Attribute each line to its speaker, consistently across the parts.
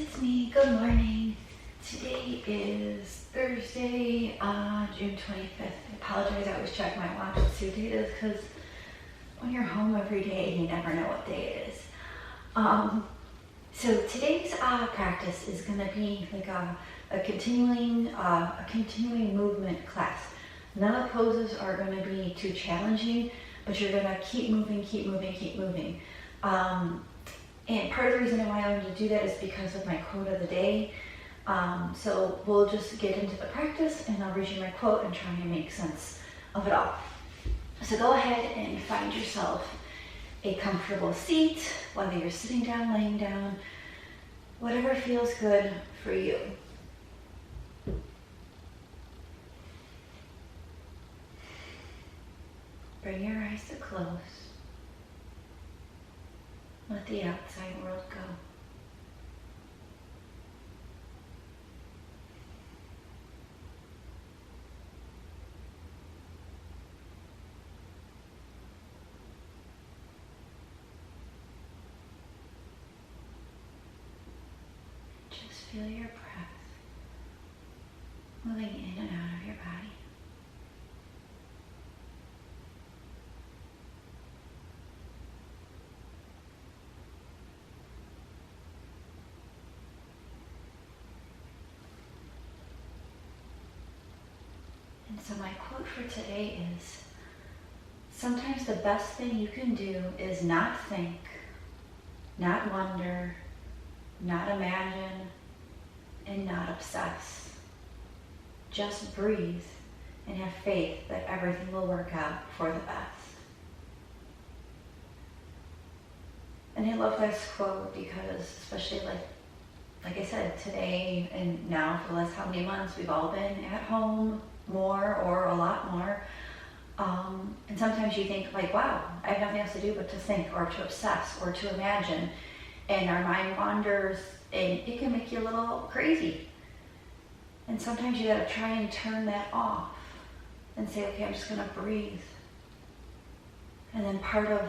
Speaker 1: it's me. Good morning. Today is Thursday, June 25th. I apologize, I always check my watch to see what day it is because when you're home every day, you never know what day it is. So today's practice is going to be like a continuing movement class. None of the poses are going to be too challenging, but you're going to keep moving. And part of the reason why I wanted to do that is because of my quote of the day. So we'll just get into the practice and I'll read you my quote and try and make sense of it all. So go ahead and find yourself a comfortable seat, whether you're sitting down, laying down, whatever feels good for you. Bring your eyes to close. Let the outside world go. Just feel your breath moving in and out of your body. And so my quote for today is, sometimes the best thing you can do is not think, not wonder, not imagine, and not obsess. Just breathe and have faith that everything will work out for the best. And I love this quote because, especially like I said, today and now for the last how many months, we've all been at home more or a lot more. And sometimes you think like, wow, I have nothing else to do but to think or to obsess or to imagine. And our mind wanders and it can make you a little crazy. And sometimes you gotta try and turn that off and say, okay, I'm just gonna breathe. And then part of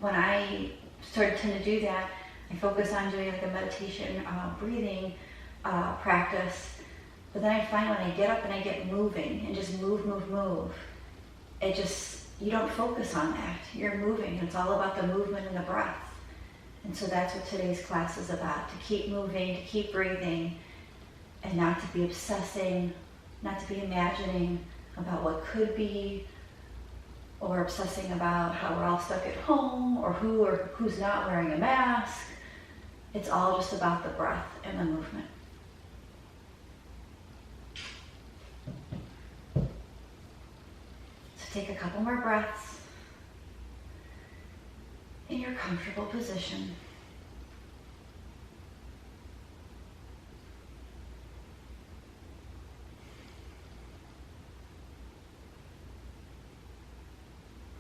Speaker 1: when I started to do that, I focus on doing like a meditation breathing practice. But then I find when I get up and I get moving and just move, it just, you don't focus on that. You're moving. It's all about the movement and the breath. And so that's what today's class is about, to keep moving, to keep breathing, and not to be obsessing, not to be imagining about what could be, or obsessing about how we're all stuck at home, or who's not wearing a mask. It's all just about the breath and the movement. Take a couple more breaths in your comfortable position.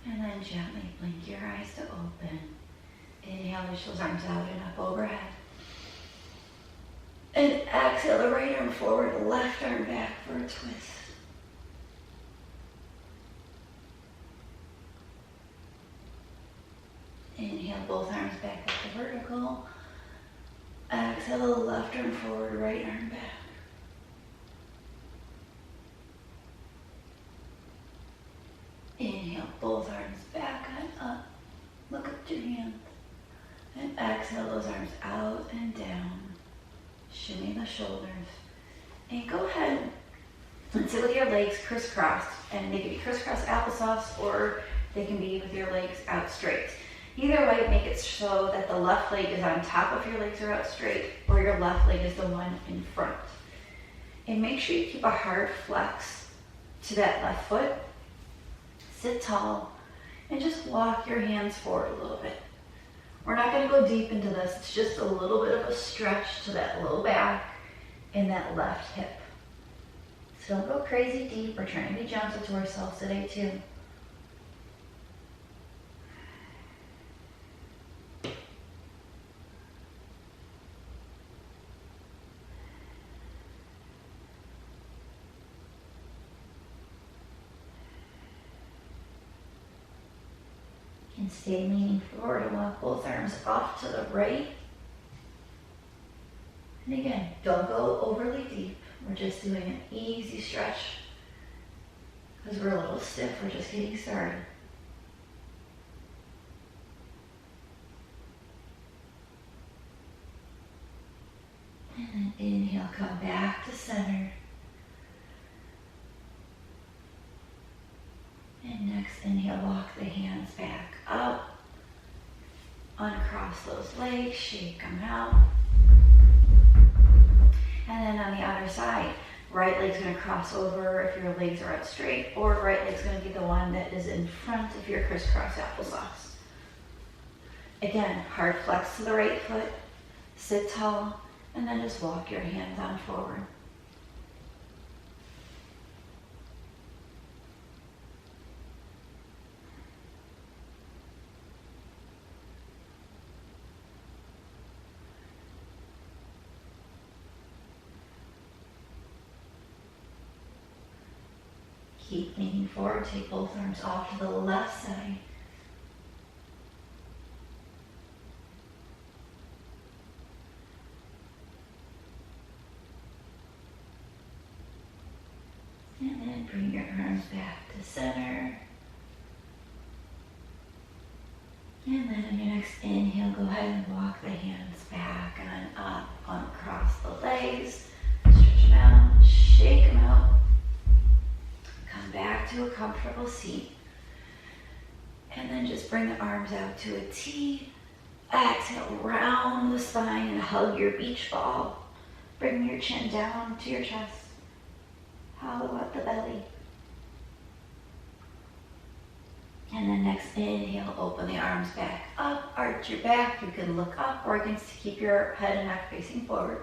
Speaker 1: And then gently blink your eyes to open. Inhale, reach those arms out and up overhead. And exhale, the right arm forward, left arm back for a twist. Inhale, both arms back up to vertical. Exhale, the left arm forward, right arm back. Inhale, both arms back and up. Look up your hands. And exhale, those arms out and down. Shimmy the shoulders. And go ahead and sit with your legs crisscrossed. And they can be crisscross applesauce or they can be with your legs out straight. Either way, make it so that the left leg is on top of your legs or out straight, or your left leg is the one in front. And make sure you keep a hard flex to that left foot. Sit tall and just walk your hands forward a little bit. We're not going to go deep into this. It's just a little bit of a stretch to that low back and that left hip. So don't go crazy deep. We're trying to be gentle to ourselves today too. And stay leaning forward and walk both arms off to the right. And again, don't go overly deep. We're just doing an easy stretch because we're a little stiff. We're just getting started. And then inhale, come back to center. And next inhale, walk the hands back up. Uncross those legs, shake them out. And then on the other side, right leg's going to cross over if your legs are out straight, or right leg's going to be the one that is in front of your crisscross applesauce. Again, hard flex to the right foot, sit tall, and then just walk your hands on forward. Keep leaning forward, take both arms off to the left side. And then bring your arms back to center. And then on your next inhale, go ahead and walk the hands back and up, uncross the legs, stretch them out, shake them out. Come back to a comfortable seat. And then just bring the arms out to a T. Exhale, round the spine and hug your beach ball. Bring your chin down to your chest. Hollow out the belly. And then next inhale, open the arms back up, arch your back. You can look up or you can keep your head and neck facing forward.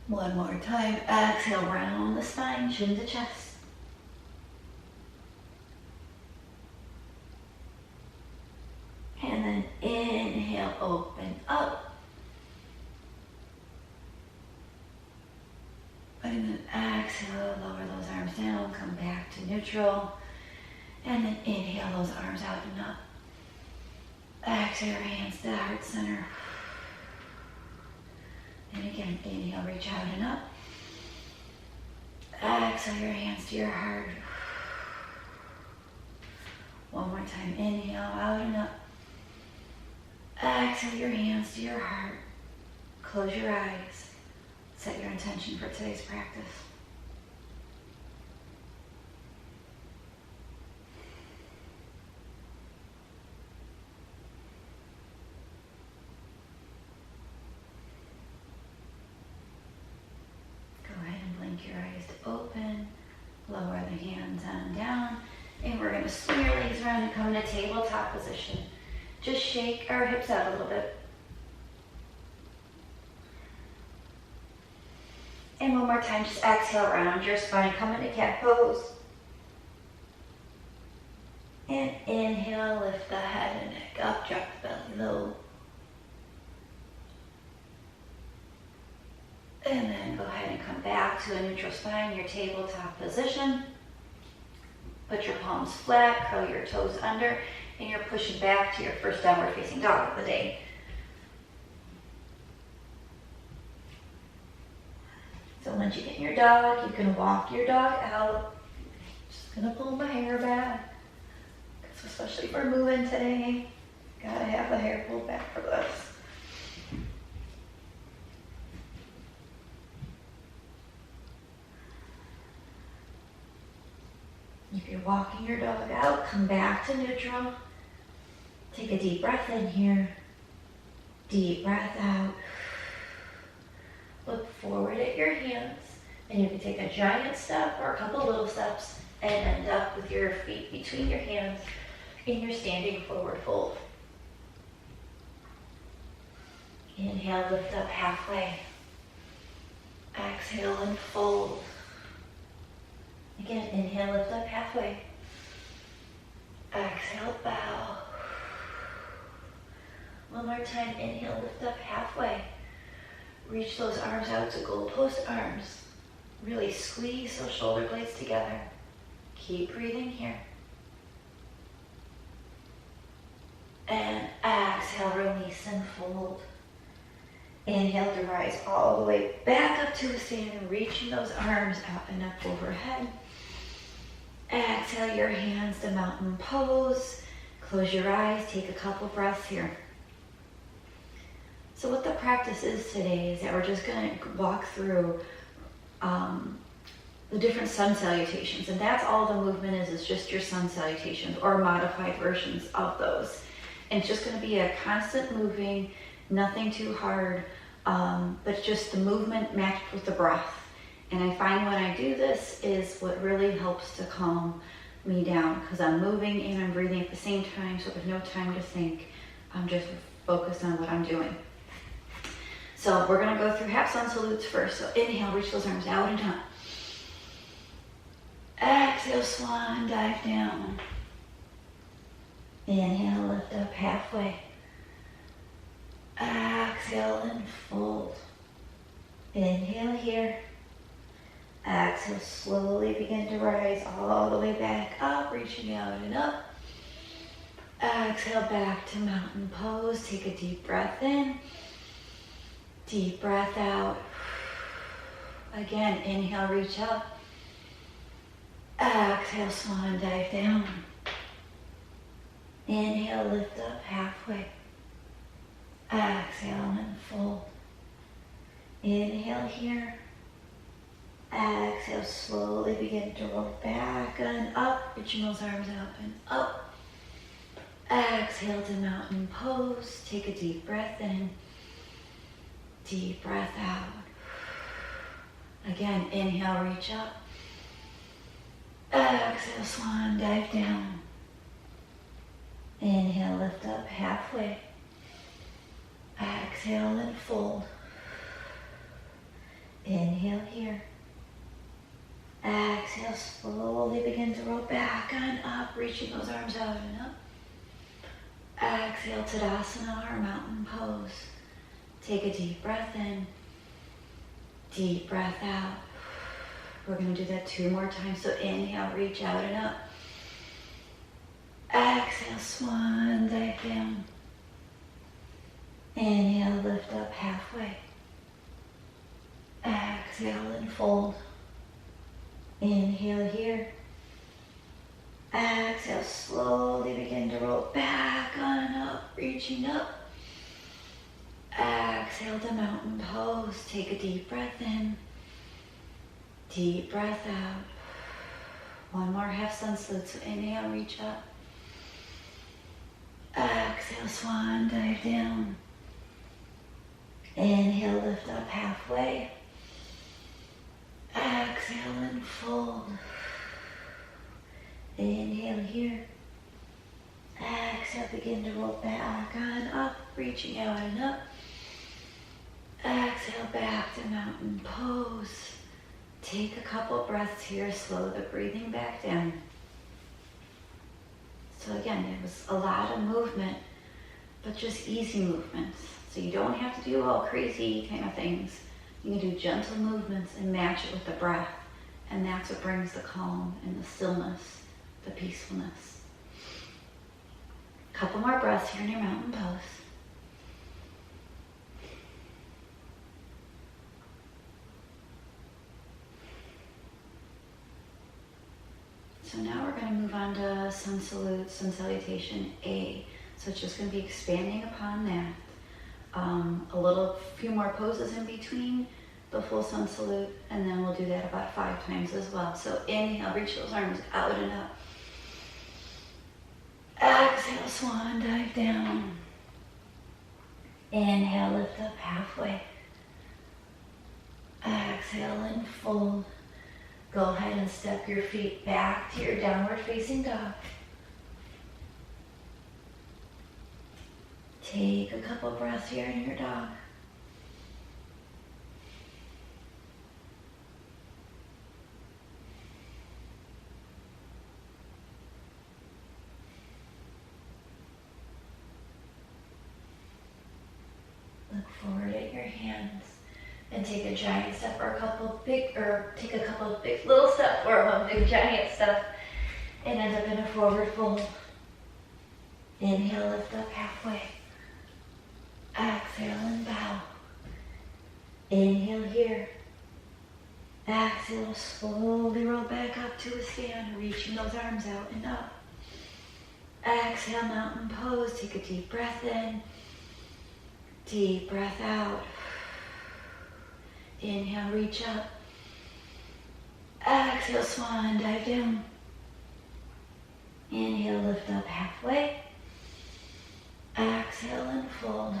Speaker 1: One more time, exhale, round the spine, chin to chest. And then inhale, open up. And then exhale, lower those arms down, come back to neutral. And then inhale those arms out and up. Exhale your hands to the heart center. And again, inhale, reach out and up. Exhale your hands to your heart. One more time, inhale, out and up. Exhale your hands to your heart. Close your eyes. Set your intention for today's practice. Your eyes to open, lower the hands on down, and we're going to swing your legs around and come into tabletop position. Just shake our hips out a little bit. And one more time, just exhale, round your spine, come into cat pose. And inhale, lift the head and neck up, drop the belly low. And then go ahead and come back to a neutral spine, your tabletop position. Put your palms flat, curl your toes under, and you're pushing back to your first downward facing dog of the day. So once you get in your dog, you can walk your dog out. Just gonna pull my hair back. So especially if we're moving today, gotta have the hair pulled back for this. If you're walking your dog out, come back to neutral. Take a deep breath in here. Deep breath out. Look forward at your hands. And you can take a giant step or a couple little steps and end up with your feet between your hands in your standing forward fold. Inhale, lift up halfway. Exhale and fold. Again, inhale, lift up halfway. Exhale, bow. One more time, inhale, lift up halfway. Reach those arms out to goalpost arms. Really squeeze those shoulder blades together. Keep breathing here. And exhale, release and fold. Inhale to rise all the way back up to a stand, reaching those arms out and up overhead. Exhale your hands to mountain pose. Close your eyes, take a couple breaths here. So what the practice is today is that we're just going to walk through the different sun salutations. And that's all the movement is just your sun salutations or modified versions of those. And it's just going to be a constant moving, nothing too hard, but just the movement matched with the breath. And I find when I do this is what really helps to calm me down, because I'm moving and I'm breathing at the same time, so there's no time to think. I'm just focused on what I'm doing. So we're going to go through half sun salutes first. So inhale, reach those arms out and up. Exhale, swan, dive down. Inhale, lift up halfway. Exhale and fold. Inhale here. Exhale, slowly begin to rise all the way back up, reaching out and up. Exhale, back to mountain pose. Take a deep breath in. Deep breath out. Again, inhale, reach up. Exhale, swan dive down. Inhale, lift up halfway. Exhale and fold. Inhale here. Exhale, slowly begin to roll back and up, reaching those arms out and up. Exhale to mountain pose. Take a deep breath in. Deep breath out. Again, inhale, reach up. Exhale, swan dive down. Inhale, lift up halfway. Exhale and fold. Inhale here. Exhale, slowly begin to roll back and up, reaching those arms out and up. Exhale, Tadasana or mountain pose. Take a deep breath in. Deep breath out. We're going to do that 2 more times. So inhale, reach out and up. Exhale, swan dive down. Inhale, lift up halfway. Exhale and fold. Inhale here. Exhale, slowly begin to roll back on up, reaching up. Exhale to mountain pose. Take a deep breath in. Deep breath out. 1 more half sun salute. So inhale, reach up. Exhale, swan dive down. Inhale, lift up halfway. Exhale and fold. Inhale here. Exhale, begin to roll back on up, reaching out and up. Exhale, back to mountain pose. Take a couple breaths here, slow the breathing back down. So again, it was a lot of movement, but just easy movements. So you don't have to do all crazy kind of things. You can do gentle movements and match it with the breath. And that's what brings the calm and the stillness, the peacefulness. Couple more breaths here in your mountain pose. So now we're going to move on to sun salute, sun salutation A. So it's just going to be expanding upon that. A few more poses in between the full sun salute, and then we'll do that about 5 times as well. So inhale, reach those arms out and up. Exhale, swan dive down. Inhale, lift up halfway. Exhale and fold. Go ahead and step your feet back to your downward facing dog. Take a couple breaths here in your dog. Look forward at your hands and take a giant step or take a couple of big little steps or one big giant step and end up in a forward fold. Inhale, lift up halfway. Exhale and bow. Inhale here. Exhale, slowly roll back up to a stand, reaching those arms out and up. Exhale, mountain pose. Take a deep breath in. Deep breath out. Inhale, reach up. Exhale, swan dive down. Inhale, lift up halfway. Exhale and fold.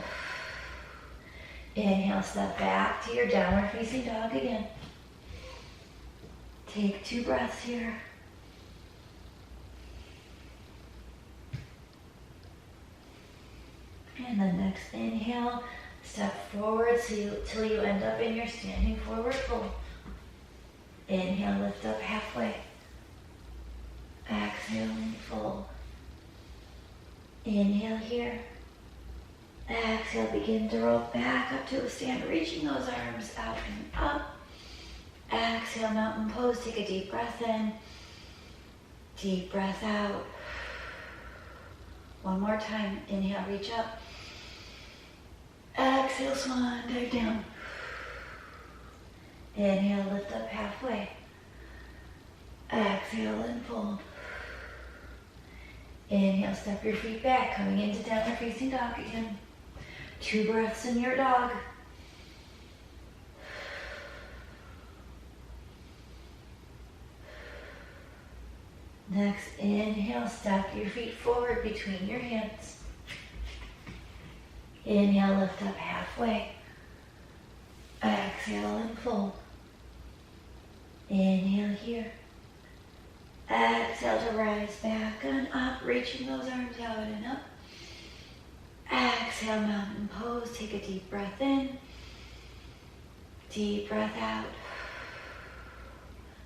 Speaker 1: Inhale, step back to your downward facing dog again. Take 2 breaths here. And the next inhale, step forward till you end up in your standing forward fold. Inhale, lift up halfway. Exhale and fold. Inhale here. Exhale, begin to roll back up to a stand, reaching those arms out and up. Exhale, mountain pose. Take a deep breath in. Deep breath out. One more time. Inhale, reach up. Exhale, swan dive down. Inhale, lift up halfway. Exhale and fold. Inhale, step your feet back, coming into downward facing dog again. 2 breaths in your dog. Next, inhale, step your feet forward between your hands. Inhale, lift up halfway. Exhale and fold. Inhale here. Exhale to rise back and up, reaching those arms out and up. Exhale, mountain pose. Take a deep breath in. Deep breath out.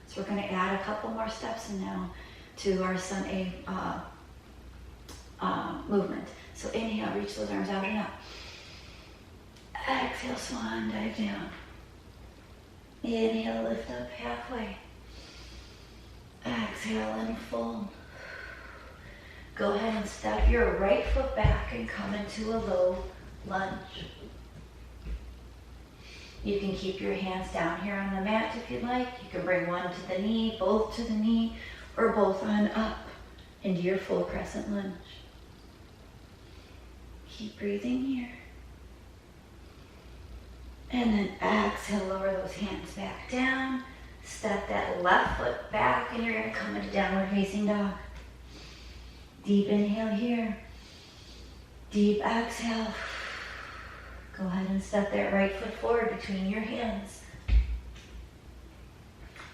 Speaker 1: So we're going to add a couple more steps in now to our Sun A movement. So inhale, reach those arms out and up. Exhale, swan dive down. Inhale, lift up halfway. Exhale and fold. Go ahead and step your right foot back and come into a low lunge. You can keep your hands down here on the mat if you'd like. You can bring one to the knee, both to the knee, or both on up into your full crescent lunge. Keep breathing here. And then exhale, lower those hands back down. Step that left foot back and you're going to come into downward facing dog. Deep inhale here. Deep exhale. Go ahead and step that right foot forward between your hands.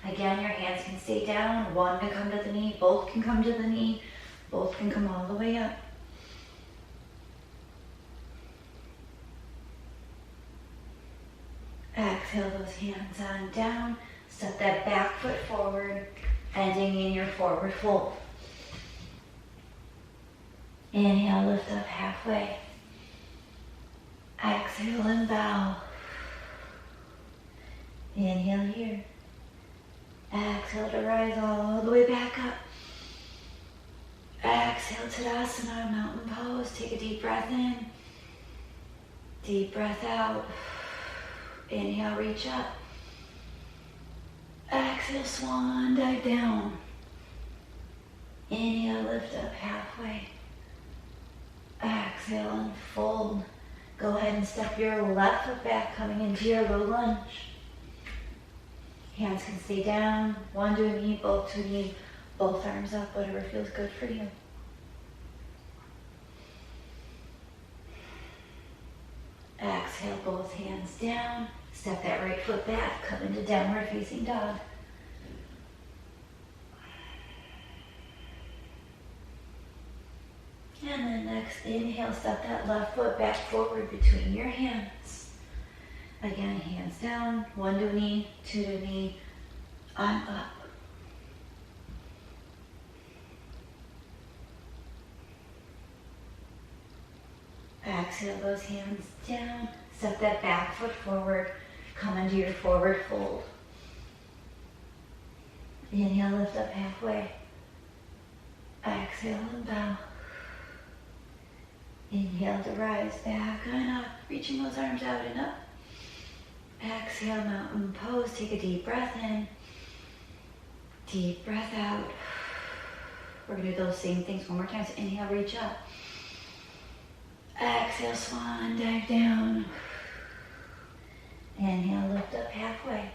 Speaker 1: Again, your hands can stay down. One can come to the knee. Both can come to the knee. Both can come all the way up. Exhale those hands on down. Step that back foot forward, ending in your forward fold. Inhale, lift up halfway. Exhale and bow. Inhale here. Exhale to rise all the way back up. Exhale, Tadasana, mountain pose. Take a deep breath in. Deep breath out. Inhale, reach up. Exhale, swan dive down. Inhale, lift up halfway. Exhale and fold. Go ahead and step your left foot back, coming into your low lunge. Hands can stay down. One to a knee, both to a knee. Both arms up, whatever feels good for you. Exhale, both hands down. Step that right foot back, come into downward facing dog. And then next, inhale, step that left foot back forward between your hands. Again, hands down, one to a knee, two to a knee, on up. Exhale those hands down, step that back foot forward, come into your forward fold. Inhale, lift up halfway. Exhale and bow. Inhale to rise back and up, reaching those arms out and up. Exhale, mountain pose. Take a deep breath in. Deep breath out. We're going to do those same things one more time. So inhale, reach up. Exhale, swan, dive down. Inhale, lift up halfway.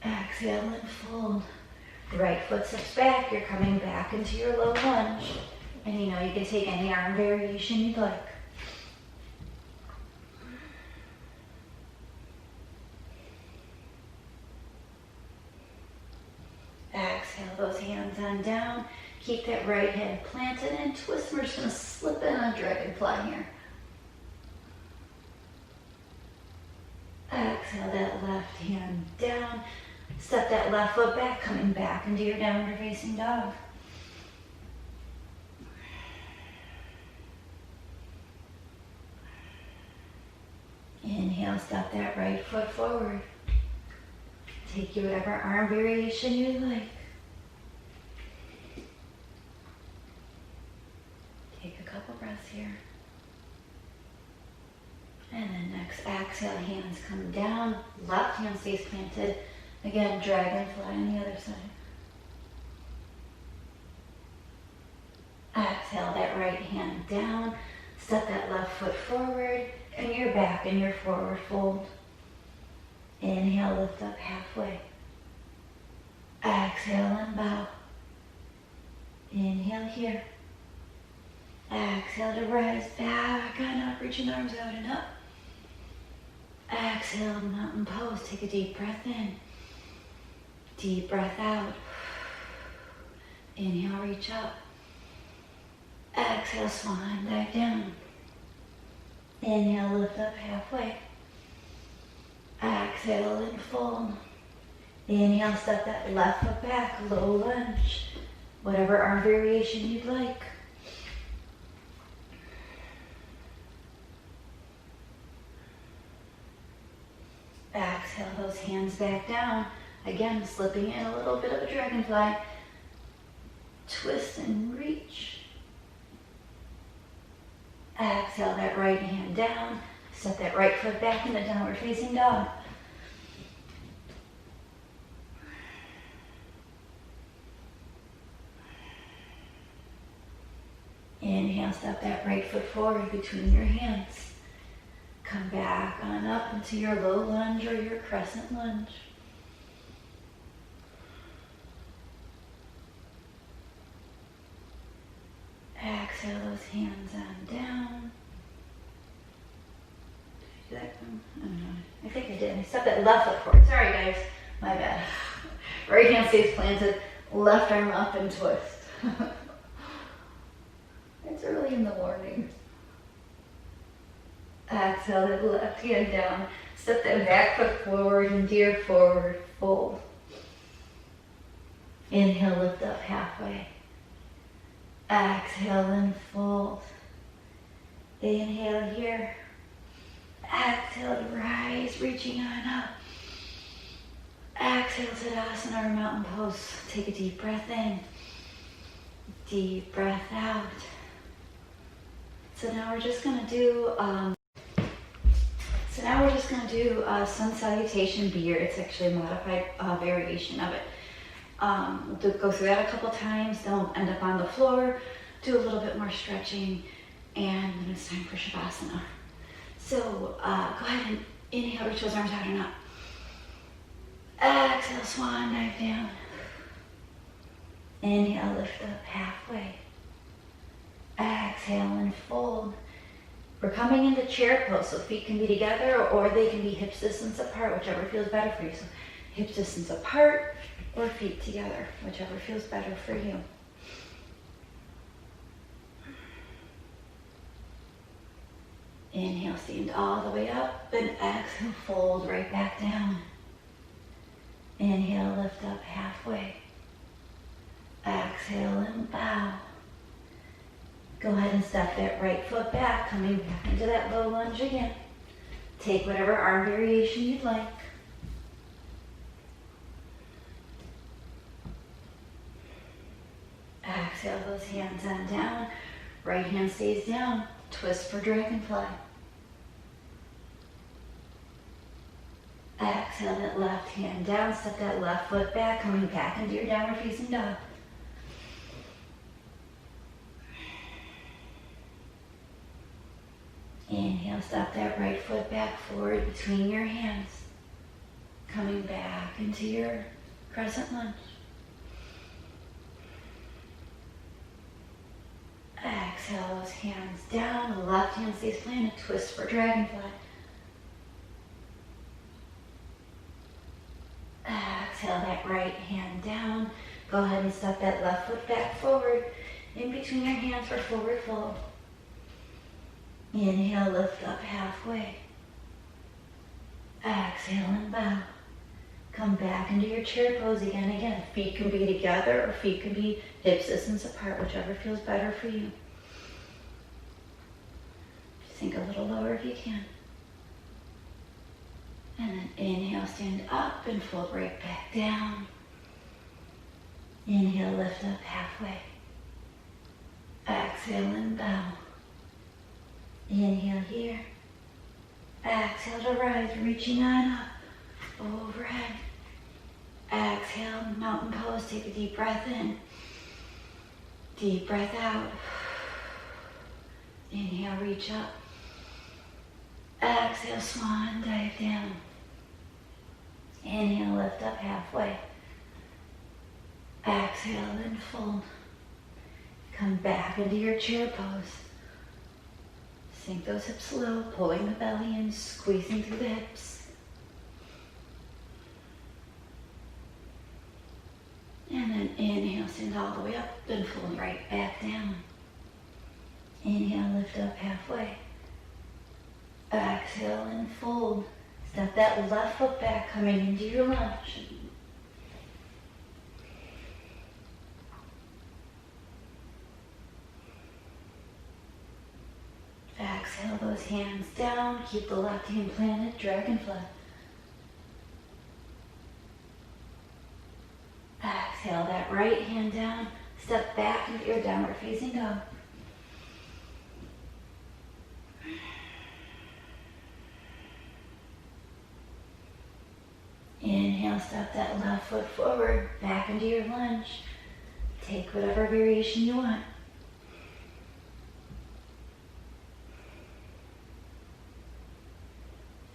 Speaker 1: Exhale and fold. Right foot steps back. You're coming back into your low lunge. And you can take any arm variation you'd like. Exhale those hands on down. Keep that right hand planted and twist. We're just going to slip in on dragonfly here. Exhale that left hand down. Step that left foot back, coming back into your downward facing dog. Inhale, step that right foot forward. Take you whatever arm variation you like. Take a couple breaths here. And then next, exhale, hands come down. Left hand stays planted. Again, dragonfly on the other side. Exhale that right hand down. Step that left foot forward. And you're back in your forward fold. Inhale, lift up halfway. Exhale and bow. Inhale here. Exhale to rise back on up, reaching arms out and up. Exhale, mountain pose. Take a deep breath in. Deep breath out. Inhale, reach up. Exhale, swan, dive down. Inhale, lift up halfway. Exhale and fold. Inhale, step that left foot back, low lunge. Whatever arm variation you'd like. Exhale those hands back down. Again, slipping in a little bit of a dragonfly. Twist and reach. Exhale that right hand down. Step that right foot back into downward facing dog. Inhale, step that right foot forward between your hands. Come back on up into your low lunge or your crescent lunge. Exhale those hands on down. Did I do that? I don't know. I think I did. I stepped that left foot forward. Sorry guys, my bad. Right hand stays planted, left arm up and twist. It's early in the morning. Exhale that left hand down. Step that back foot forward into your forward fold. Inhale, lift up halfway. Exhale and fold. Inhale here. Exhale to rise, reaching on up. Exhale Tadasana or mountain pose. Take a deep breath in. Deep breath out. So now we're just going to do sun salutation beer. It's actually a modified variation of it. We'll go through that a couple times, then we'll end up on the floor, do a little bit more stretching, and then it's time for Shavasana. So go ahead and inhale, reach those arms out and up. Exhale, swan, dive down. Inhale, lift up halfway. Exhale and fold. We're coming into chair pose, so feet can be together or they can be hips distance apart, whichever feels better for you. So hips distance apart or feet together, whichever feels better for you. Inhale, stand all the way up, and exhale, fold right back down. Inhale, lift up halfway. Exhale and bow. Go ahead and step that right foot back, coming back into that low lunge again. Take whatever arm variation you'd like. Exhale those hands on down. Right hand stays down. Twist for dragonfly. Exhale that left hand down, step that left foot back, coming back into your downward facing dog. Inhale, step that right foot back forward between your hands, coming back into your crescent lunge. Exhale those hands down, the left hand stays planted, twist for dragonfly. Exhale that right hand down, go ahead and step that left foot back forward, in between your hands for forward fold. Inhale, lift up halfway. Exhale and bow. Come back into your chair pose again. Feet can be together or feet can be hip distance apart, whichever feels better for you. Sink a little lower if you can. And then inhale, stand up and fold right back down. Inhale, lift up halfway. Exhale and bow. Inhale here. Exhale to rise, reaching on up, overhead. Exhale, mountain pose, take a deep breath in. Deep breath out. Inhale, reach up. Exhale, swan, dive down. Inhale, lift up halfway. Exhale, then fold. Come back into your chair pose. Sink those hips low, pulling the belly in, squeezing through the hips. And then inhale, stand all the way up, then fold right back down. Inhale, lift up halfway. Exhale and fold. Step that left foot back, coming into your lunge. Exhale those hands down, keep the left hand planted, dragonfly. Exhale that right hand down, step back into your downward facing dog. Inhale, step that left foot forward, back into your lunge. Take whatever variation you want.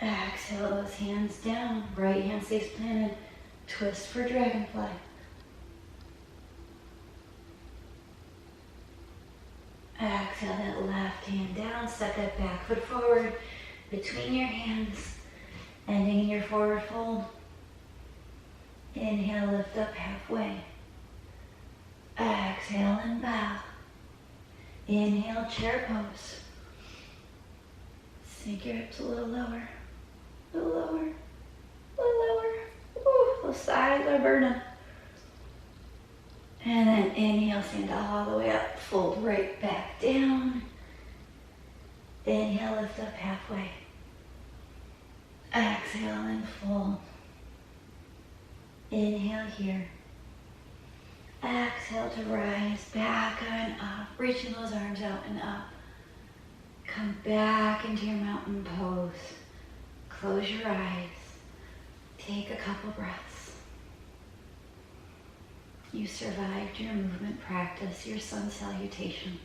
Speaker 1: Exhale those hands down, right hand stays planted, twist for dragonfly. Exhale that left hand down, step that back foot forward, between your hands, ending in your forward fold. Inhale, lift up halfway. Exhale and bow. Inhale, chair pose. Sink your hips a little lower. A little lower, a little lower. Ooh, those sides are burning. And then inhale, stand all the way up, fold right back down. Inhale, lift up halfway. Exhale and fold. Inhale here. Exhale to rise back and up, reaching those arms out and up. Come back into your mountain pose. Close your eyes. Take a couple breaths. You survived your movement practice, your sun salutations.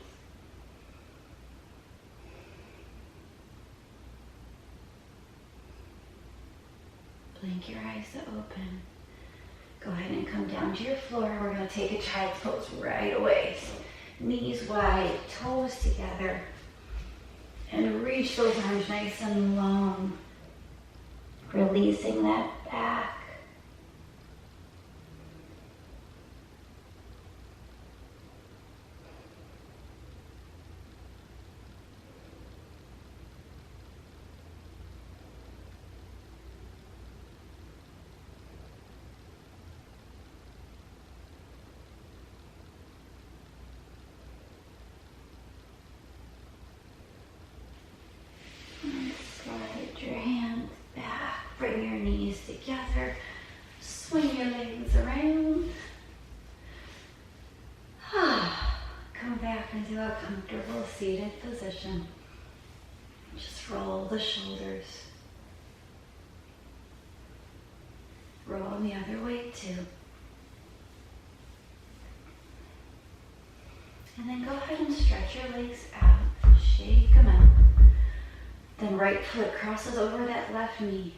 Speaker 1: Blink your eyes to open. Go ahead and come down to your floor. We're going to take a child's pose right away. Knees wide, toes together. And reach those arms nice and long. Releasing that back. Bring your knees together, swing your legs around. Come back into a comfortable seated position. Just roll the shoulders. Roll the other way too. And then go ahead and stretch your legs out. Shake them out. Then right foot crosses over that left knee.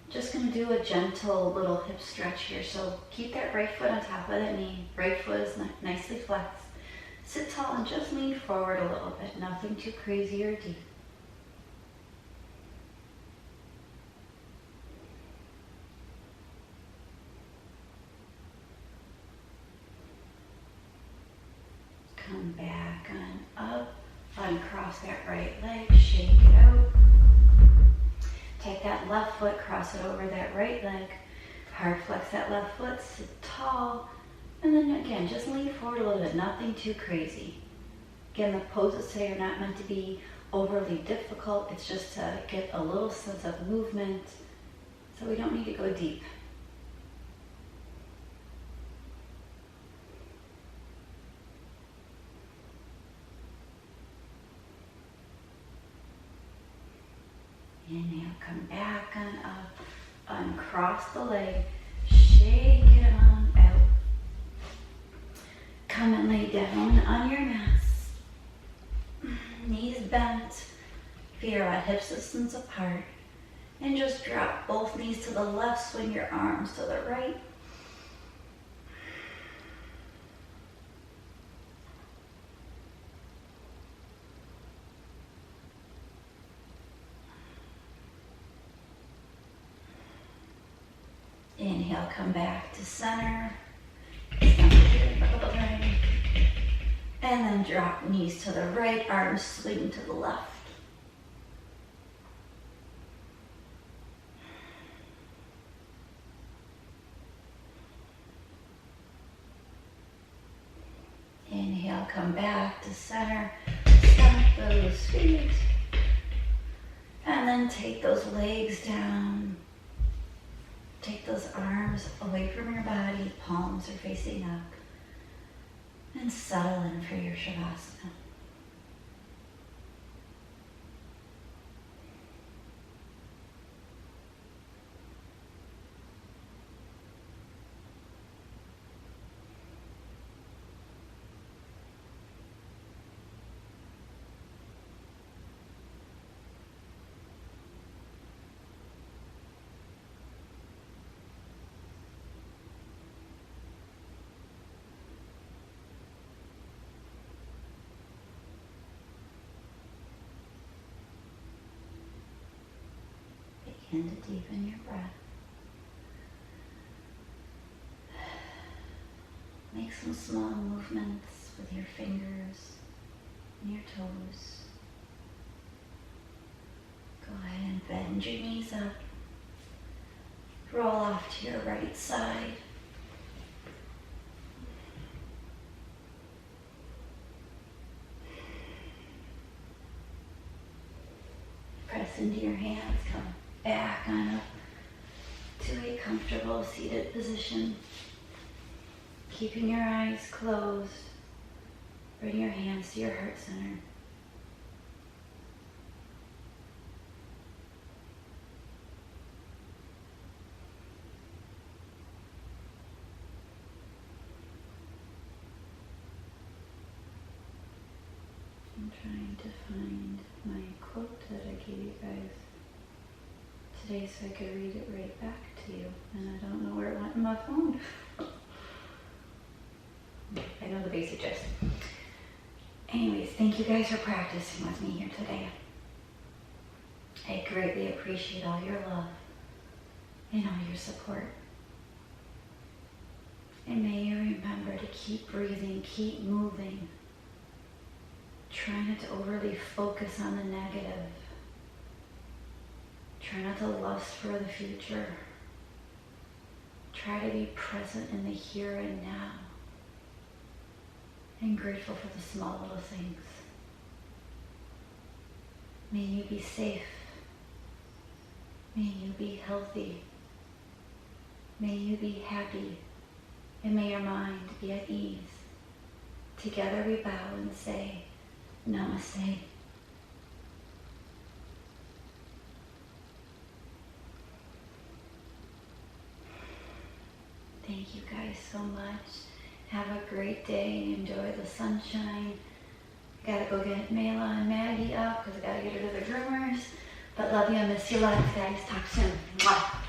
Speaker 1: Just going to do a gentle little hip stretch here. So keep that right foot on top of that knee. Right foot is nicely flexed. Sit tall and just lean forward a little bit. Nothing too crazy or deep. Come back on up. Uncross that right leg. Shake it out. Take that left foot, cross it over that right leg. Hard flex that left foot, sit tall. And then again, just lean forward a little bit, nothing too crazy. Again, the poses today are not meant to be overly difficult. It's just to get a little sense of movement. So we don't need to go deep. Inhale, come back on up, uncross the leg, shake it on out. Come and lay down on your mats. Knees bent, feet are at hip distance apart. And just drop both knees to the left, swing your arms to the right. Inhale, come back to center. And then drop knees to the right, arms swing to the left. Inhale, come back to center. Stop those feet. And then take those legs down. Take those arms away from your body, palms are facing up. And settle in for your Shavasana. Begin to deepen your breath. Make some small movements with your fingers and your toes. Go ahead and bend your knees up. Roll off to your right side. Press into your hands, come back on up to a comfortable seated position. Keeping your eyes closed, bring your hands to your heart center. I'm trying to find my quote that I gave you guys today so I could read it right back to you, and I don't know where it went in my phone. I know the basic gist. Anyways, thank you guys for practicing with me here today. I greatly appreciate all your love and all your support. And may you remember to keep breathing, keep moving. Try not to overly focus on the negative. Try not to lust for the future. Try to be present in the here and now. And grateful for the small little things. May you be safe. May you be healthy. May you be happy. And may your mind be at ease. Together we bow and say, Namaste. Thank you guys so much. Have a great day. Enjoy the sunshine. Gotta go get Mayla and Maggie up because I gotta get her to the groomers. But love you and miss you lots, guys. Talk soon. Mwah.